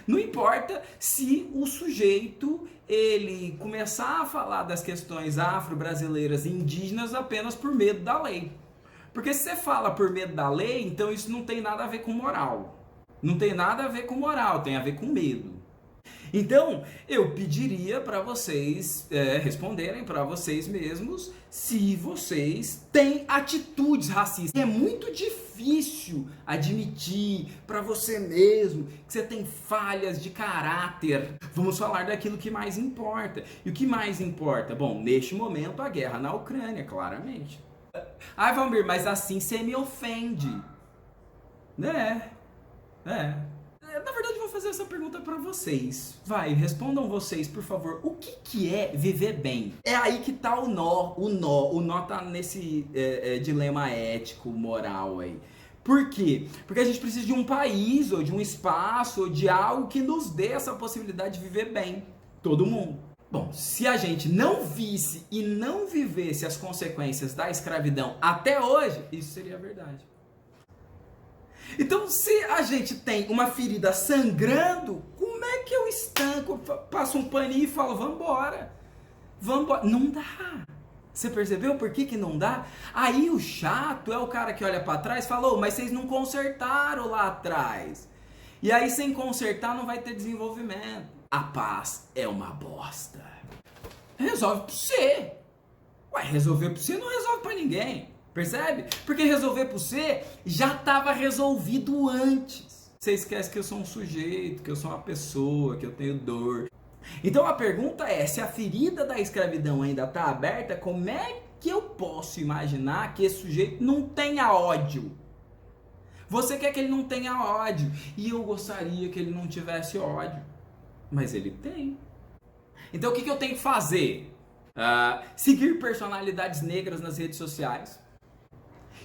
Não importa se o sujeito ele começar a falar das questões afro-brasileiras e indígenas apenas por medo da lei. Porque se você fala por medo da lei, então isso não tem nada a ver com moral. Não tem nada a ver com moral, tem a ver com medo. Então, eu pediria para vocês responderem para vocês mesmos se vocês têm atitudes racistas. É muito difícil admitir para você mesmo que você tem falhas de caráter. Vamos falar daquilo que mais importa. E o que mais importa? Bom, neste momento, a guerra na Ucrânia, claramente. Ai, Valmir, mas assim você me ofende. Né? Na verdade, eu vou fazer essa pergunta para vocês. Vai, respondam vocês, por favor. O que é viver bem? É aí que tá o nó. O nó tá nesse dilema ético, moral aí. Por quê? Porque a gente precisa de um país, ou de um espaço, ou de algo que nos dê essa possibilidade de viver bem. Todo mundo. Bom, se a gente não visse e não vivesse as consequências da escravidão até hoje, isso seria verdade. Então, se a gente tem uma ferida sangrando, como é que eu estanco, passo um paninho e falo, vambora? Não dá. Você percebeu por que não dá? Aí o chato é o cara que olha pra trás e fala, mas vocês não consertaram lá atrás. E aí sem consertar não vai ter desenvolvimento. A paz é uma bosta. Resolve pra você. Ué, resolver pra você não resolve pra ninguém. Percebe? Porque resolver por você já estava resolvido antes. Você esquece que eu sou um sujeito, que eu sou uma pessoa, que eu tenho dor. Então a pergunta é, se a ferida da escravidão ainda está aberta, como é que eu posso imaginar que esse sujeito não tenha ódio? Você quer que ele não tenha ódio, e eu gostaria que ele não tivesse ódio. Mas ele tem. Então o que eu tenho que fazer? Seguir personalidades negras nas redes sociais.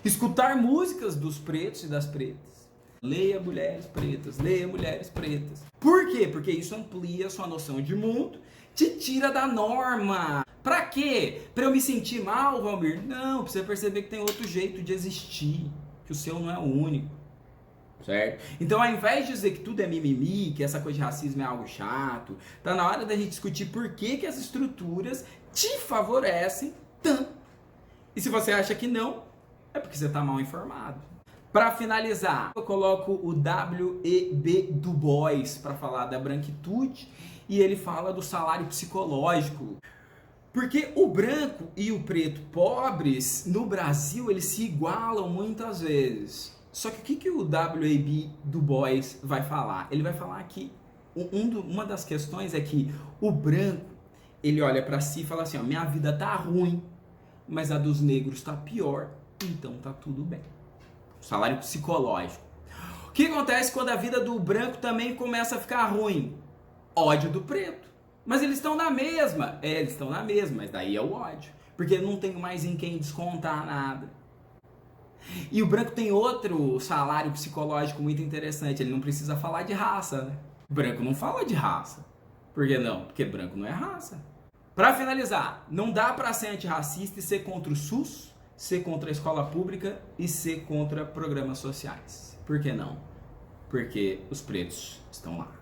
Escutar músicas dos pretos e das pretas. Leia mulheres pretas, leia mulheres pretas. Por quê? Porque isso amplia a sua noção de mundo, te tira da norma. Pra quê? Pra eu me sentir mal, Valmir? Não, pra você perceber que tem outro jeito de existir, que o seu não é o único. Certo? Então, ao invés de dizer que tudo é mimimi, que essa coisa de racismo é algo chato, tá na hora da gente discutir por que as estruturas te favorecem tanto. E se você acha que não, é porque você está mal informado. Para finalizar, eu coloco o W.E.B. Du Bois para falar da branquitude e ele fala do salário psicológico. Porque o branco e o preto pobres no Brasil eles se igualam muitas vezes. Só que o que o W.E.B. Du Bois vai falar? Ele vai falar que uma das questões é que o branco ele olha para si e fala assim: ó, minha vida tá ruim, mas a dos negros tá pior. Então tá tudo bem. Salário psicológico. O que acontece quando a vida do branco também começa a ficar ruim? Ódio do preto. Mas eles estão na mesma. Eles estão na mesma, mas daí é o ódio. Porque eu não tenho mais em quem descontar nada. E o branco tem outro salário psicológico muito interessante. Ele não precisa falar de raça, né? O branco não fala de raça. Por que não? Porque branco não é raça. Pra finalizar, não dá pra ser antirracista e ser contra o SUS, ser contra a escola pública e ser contra programas sociais. Por que não? Porque os pretos estão lá.